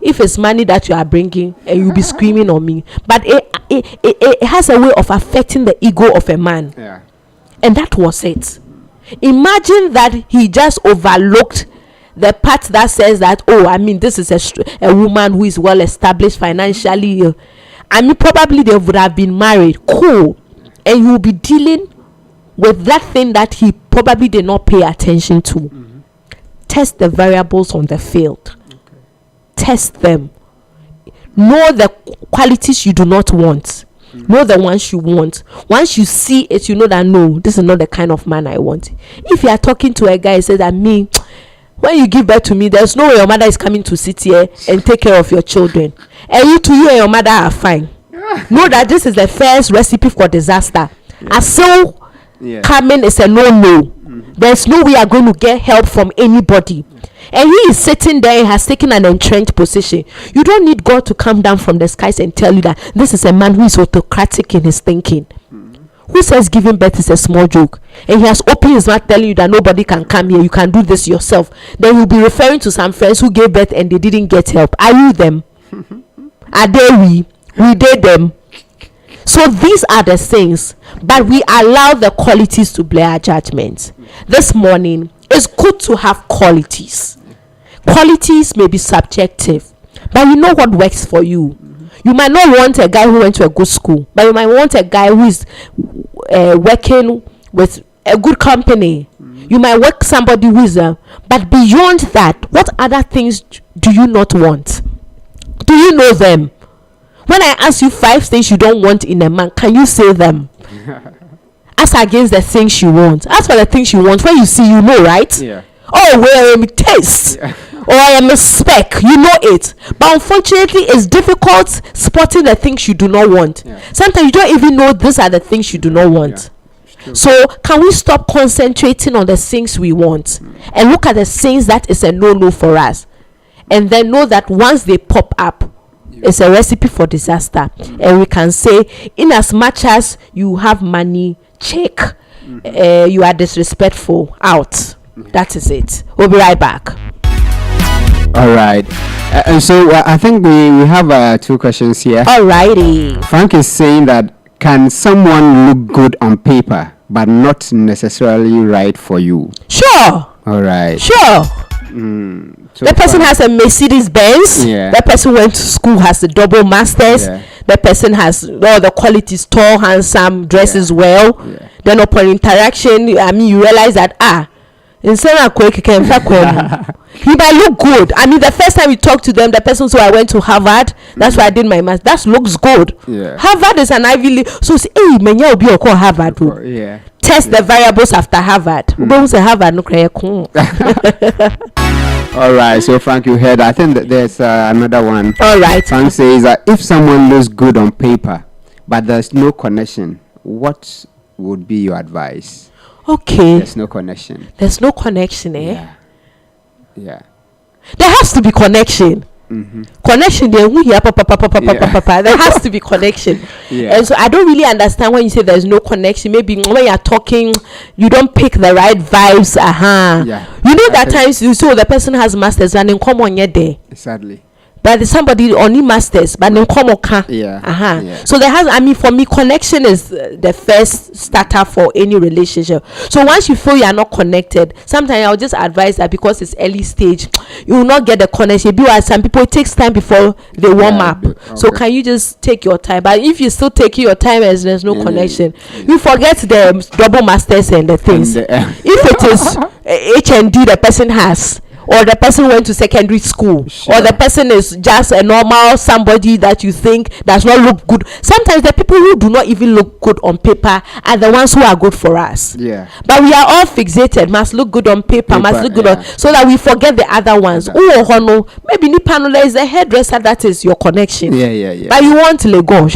if it's money that you are bringing, and you'll be screaming on me. But it has a way of affecting the ego of a man. Yeah. And that was it. Imagine that he just overlooked the part that says that, this is a woman who is well established financially. Probably they would have been married. Cool. And you will be dealing with that thing that he probably did not pay attention to. Mm-hmm. Test the variables on the field. Okay. Test them. Know the qualities you do not want. Mm-hmm. Know the ones you want. Once you see it, you know that no, this is not the kind of man I want. If you are talking to a guy and say that when you give birth to me, there's no way your mother is coming to sit here and take care of your children. And you and your mother are fine. Know that this is the first recipe for disaster. Yeah. Coming is a no. Mm-hmm. There's no way you are going to get help from anybody. And he is sitting there and has taken an entrenched position. You don't need God to come down from the skies and tell you that this is a man who is autocratic in his thinking. Mm-hmm. Who says giving birth is a small joke? And he has opened his mouth telling you that nobody can come here, you can do this yourself. Then you'll be referring to some friends who gave birth and they didn't get help. Are you them? Are they we did them? So these are the things, but we allow the qualities to blur our judgment. This morning, it's good to have qualities. Qualities may be subjective, but you know what works for you. You might not want a guy who went to a good school, but you might want a guy who is working with a good company. You might work somebody who is but beyond that, what other things do you not want? Do you know them? When I ask you 5 things you don't want in a man, can you say them? As against the things you want. As for the things you want, when you see, you know, right? Yeah. Oh, where I am a taste. Yeah. Or I am a spec. You know it. But unfortunately, it's difficult spotting the things you do not want. Yeah. Sometimes you don't even know these are the things you do not want. Yeah. So can we stop concentrating on the things we want and look at the things that is a no for us, and then know that once they pop up, it's a recipe for disaster. And we can say, in as much as you have money, check, you are disrespectful, out. That is it. We'll be right back. All right. And so I think we have 2 questions here. Alrighty. Frank is saying that, can someone look good on paper but not necessarily right for you? Sure. All right. Sure. So the person has a Mercedes Benz. Yeah. The person went to school, has a double masters. Yeah. The person has all the qualities, tall, handsome, dresses well. Yeah. Then upon interaction, you realize that instead of he might look good. The first time we talked to them, the person said, I went to Harvard. That's why I did my math. That looks good. Yeah. Harvard is an Ivy League. So say, hey, menya will be a call Harvard. Yeah. Test the variables after Harvard. Harvard no. All right. So Frank, you heard. I think that there's another one. All right. Frank says that if someone looks good on paper, but there's no connection, what would be your advice? Okay. There's no connection. There's no connection, eh? Yeah. There has to be connection. Connection there. There has to be connection. Yeah. And so I don't really understand when you say there's no connection. Maybe when you're talking, you don't pick the right vibes. Yeah. You know that times you see the person has masters and in common yet there. Sadly. But there's somebody only masters, but in common can. Yeah. So there has, for me, connection is the first starter for any relationship. So once you feel you are not connected, sometimes I'll just advise that because it's early stage, you will not get the connection. Some people, it takes time before they warm up. Okay. So can you just take your time? But if you still take your time as there's no connection, you forget the double masters and the things. If it is HND the person has, or the person went to secondary school, or the person is just a normal somebody that you think does not look good. Sometimes the people who do not even look good on paper are the ones who are good for us. Yeah. But we are all fixated, must look good on paper, must look good on, so that we forget the other ones. Oh, maybe Nipanola is a hairdresser, that is your connection. Yeah. But you want to let go.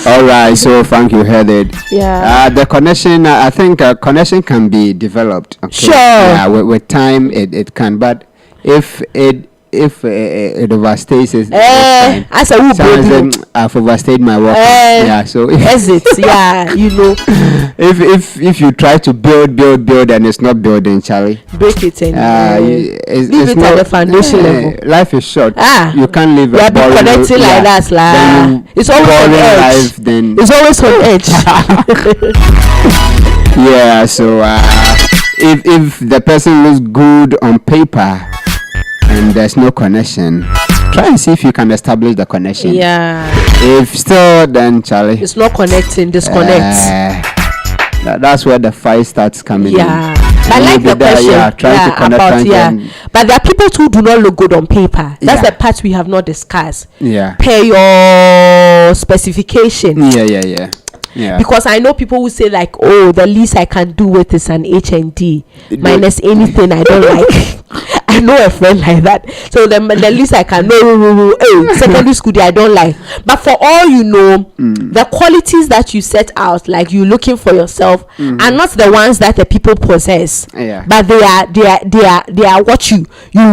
All right, so Frank, you heard it. Yeah. The connection, I think connection can be developed. Okay? Sure. Yeah, with time it can, but if it overstays it, as a woman, I've overstayed my work. Yeah, so exit. Yeah, if you try to build and it's not building, Charlie, break it and leave it at the foundation level. Life is short. You can't live a boring connecting like that. It's always on edge. It's always on edge. Yeah, so if the person looks good on paper and there's no connection, try and see if you can establish the connection. Yeah. If still, then Charlie, it's not connecting, disconnect. That's where the fight starts coming in. I like the question. Trying to connect. But there are people who do not look good on paper. That's the part we have not discussed. Yeah. Per your specification. Yeah. Because I know people who say like, oh, the least I can do with is an HND minus anything I don't like. I know a friend like that. So the least I can secondary school I don't like. But for all you know, the qualities that you set out, like you looking for yourself, are not the ones that the people possess. Yeah. But they are what you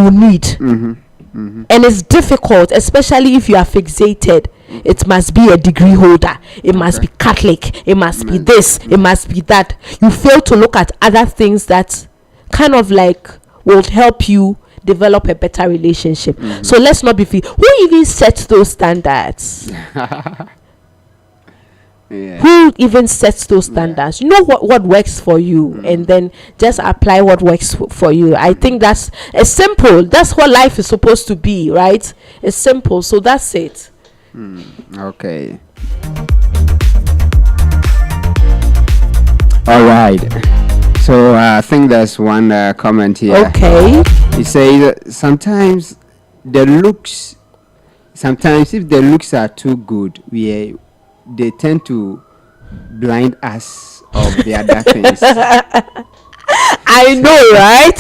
need. And it's difficult, especially if you are fixated. It must be a degree holder. It must be Catholic. It must be this. It must be that. You fail to look at other things that kind of like will help you develop a better relationship. So let's not be who even sets those standards? Who even sets those standards? You know what works for you, and then just apply what works for you. I think that's simple. That's what life is supposed to be, right? It's simple. So that's it. Okay. All right. So I think there's one comment here. Okay. He says sometimes if the looks are too good, they tend to blind us of the other things. I know, right?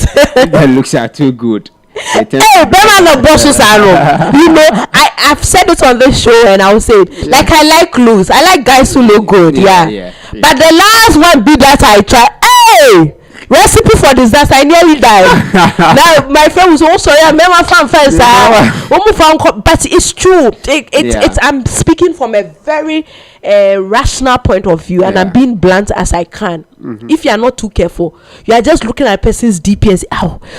The looks are too good. Hey, Bema no bosses are you know, I've said it on this show and I'll say it. Like I like clothes. I like guys who look good. Yeah. But the last one be that I try. Hey, recipe for disaster. I nearly died. Now my friend was also remember fan first. But it's true. It's I'm speaking from a very rational point of view, and I'm being blunt as I can. If you are not too careful, you are just looking at a person's DPS.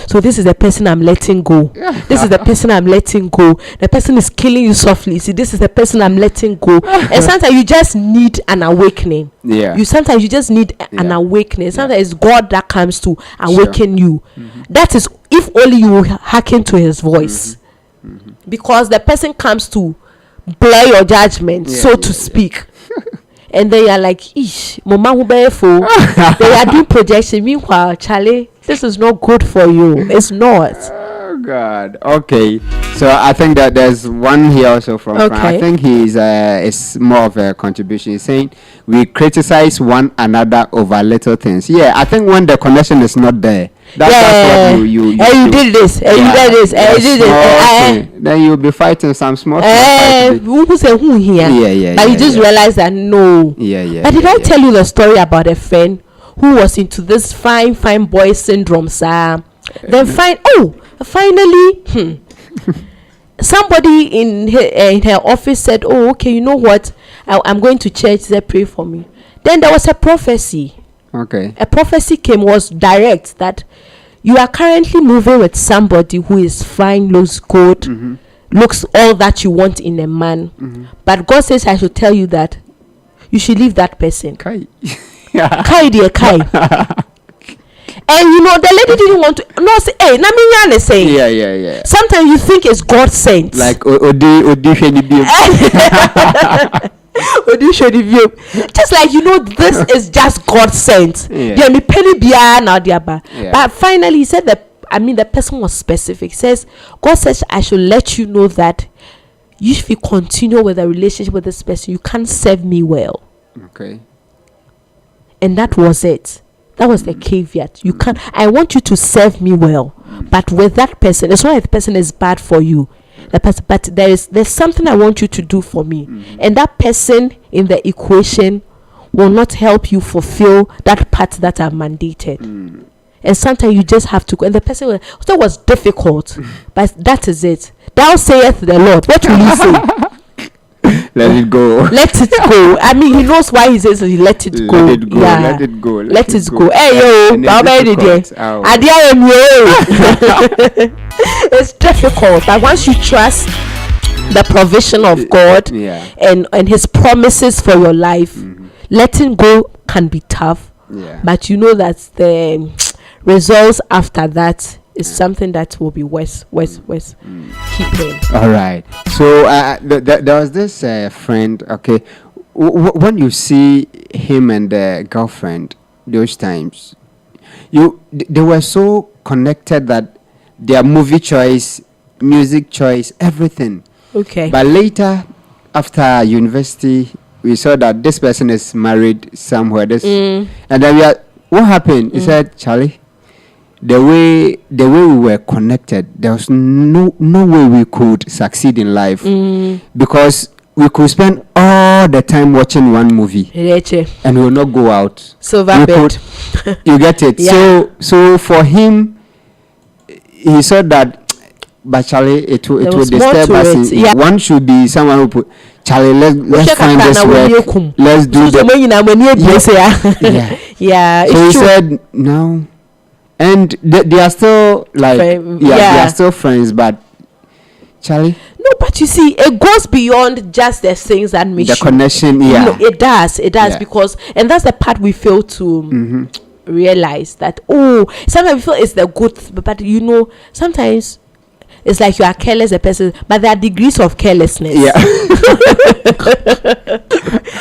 So this is the person I'm letting go. This is the person I'm letting go. The person is killing you softly. See, this is the person I'm letting go. And sometimes you just need an awakening. Sometimes you just need an awakening. Sometimes it's God that comes to awaken you. That is if only you hearken to his voice. Because the person comes to blur your judgment, so to speak. And they are like, ish, mama who they are doing projection. Meanwhile, Charlie, this is not good for you. It's not. Oh God. Okay. So I think that there's one here also from I think he's it's more of a contribution. He's saying we criticize one another over little things. Yeah, I think when the connection is not there, that's what you did this, you did this, you did this. Then you'll be fighting some small who say who here? But you just realize that no. But did I tell you the story about a friend who was into this fine boy syndrome, sir? Then finally, somebody in her office said, "Oh, okay, you know what? I'm going to church. They pray for me." Then there was a prophecy. Okay. A prophecy was direct that you are currently moving with somebody who is fine, looks good, looks all that you want in a man. But God says I should tell you that you should leave that person. Kai. Dear Kai. And you know, the lady didn't want to say, hey, Namiyan is saying. Yeah. Sometimes you think it's God sent. Like Odi just like, you know, this is just God sent. But finally he said that, the person was specific. He says, God says I should let you know that if you continue with a relationship with this person, you can't serve me well. Okay. And that was it. That was the caveat. You can't. I want you to serve me well, but with that person, it's not like the person is bad for you. But there's something I want you to do for me, and that person in the equation will not help you fulfill that part that are mandated. And sometimes you just have to go. And the person that was difficult, but that is it. Thou sayeth the Lord. What will you say? Let it go. Let it go. He knows why he says he let it go. Let it go. Yeah. Let it go. Let it go. Hey yo, it's difficult. But once you trust the provision of God and his promises for your life, letting go can be tough. But you know that the results after that is something that will be worth keeping. All right. So there was this friend. Okay, when you see him and the girlfriend, those times, they were so connected that their movie choice, music choice, everything. Okay. But later, after university, we saw that this person is married somewhere. And then what happened? He said, Charlie, the way we were connected, there was no way we could succeed in life because we could spend all the time watching one movie and we will not go out. So vapid. You get it? Yeah. So for him, he said that, but Charlie, it will disturb us. One should be someone who put, Charlie, let's find this work. Let's do that. Yeah. So he said, no. And they are still like, they are still friends, but Charlie? No, but you see, it goes beyond just the things that make the connection, it does because, and that's the part we fail to realize that, sometimes we feel it's the good, but you know, sometimes it's like you are careless a person, but there are degrees of carelessness. Yeah.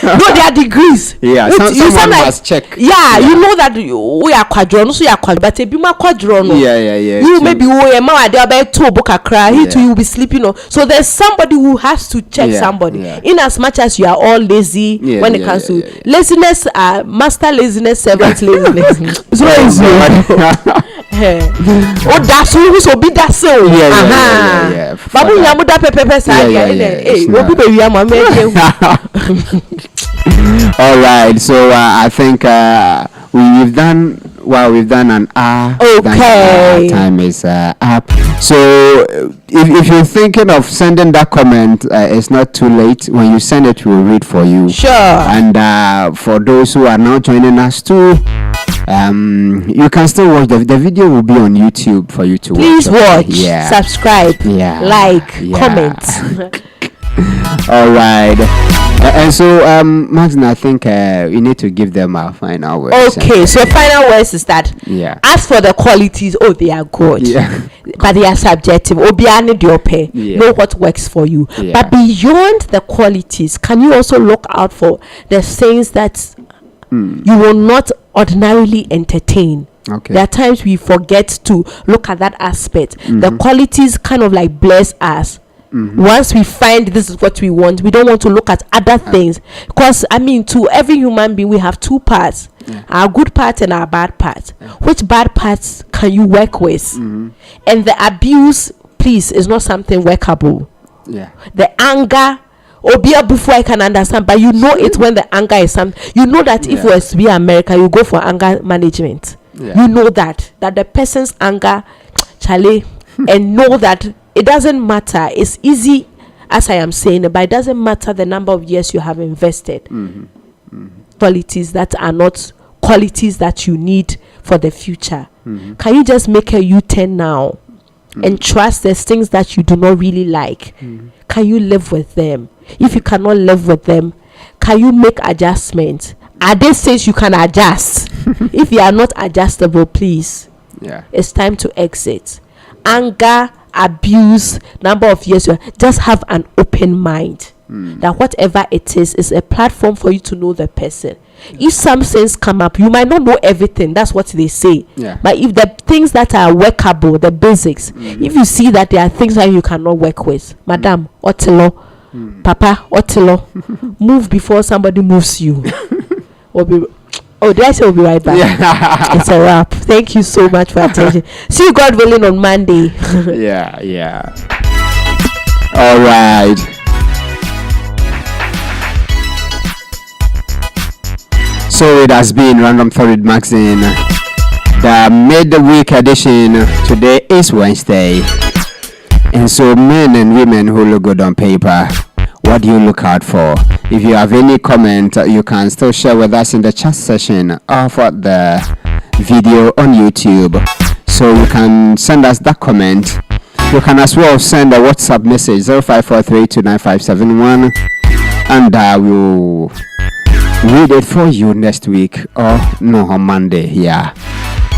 No, there are degrees. Yeah, someone must check. Yeah, you know that we are quadron, so you are quadron, but if you are quadron, you maybe you will be sleeping. So there's somebody who has to check somebody. In as much as you are all lazy when it comes to laziness, master laziness, servant laziness. So Oh, that's who's be that so. Yeah. Babu yamuda pepe sa ya. Eh, obi be wi ama me. All right, so I think we've done an hour. Okay. Our time is up. So if you're thinking of sending that comment, it's not too late. When you send it, we'll read for you. Sure. And for those who are now joining us too, you can still watch the video. Will be on YouTube for you to Please watch. Yeah. Subscribe. Yeah. Like. Yeah. Comment. All right. And so, Maxine, I think we need to give them our final words. Okay, so final words is that as for the qualities, they are good. Yeah. But they are subjective. Know what works for you. Yeah. But beyond the qualities, can you also look out for the things that you will not ordinarily entertain? Okay. There are times we forget to look at that aspect. The qualities kind of like bless us. Once we find this is what we want, we don't want to look at other things, because to every human being we have two parts, our good part and our bad part. Which bad parts can you work with? And the abuse, please, is not something workable. The anger, before I can understand, but you know it when the anger is something. You know that if it was to be America, you go for anger management. You know that the person's anger, Charlie, and know that it doesn't matter. It's easy, as I am saying, but it doesn't matter the number of years you have invested. Qualities that are not qualities that you need for the future. Can you just make a U-turn now and trust there's things that you do not really like? Can you live with them? If you cannot live with them, can you make adjustments? Are there things you can adjust? If you are not adjustable, please, it's time to exit. Anger, abuse, number of years, just have an open mind that whatever it is a platform for you to know the person. If some things come up, you might not know everything, that's what they say, but if the things that are workable, the basics, if you see that there are things that you cannot work with, Madam Otilo, Papa Otilo, move before somebody moves you. Did I say we'll be right back? It's a wrap. Thank you so much for attention. See you, God willing, on Monday. All right. So it has been Random Thought with Maxine, the midweek edition. Today is Wednesday, and so men and women who look good on paper, what do you look out for? If you have any comment, you can still share with us in the chat session of the video on YouTube. So you can send us that comment. You can as well send a WhatsApp message 0543295571, and we'll read it for you next week or on Monday.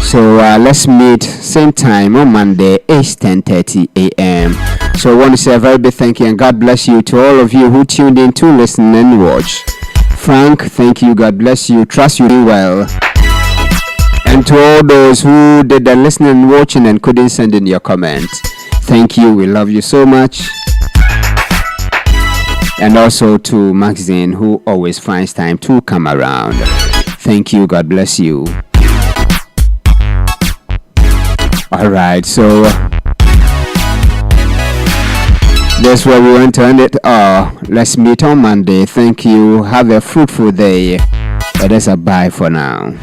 So let's meet same time on Monday, 10:30 a.m. So I want to say a very big thank you and God bless you to all of you who tuned in to listen and watch. Frank, thank you. God bless you. Trust you do well. And to all those who did the listening and watching and couldn't send in your comments, thank you. We love you so much. And also to Maxine, who always finds time to come around. Thank you. God bless you. All right, so that's where we want to end it. Let's meet on Monday. Thank you. Have a fruitful day. But that's a bye for now.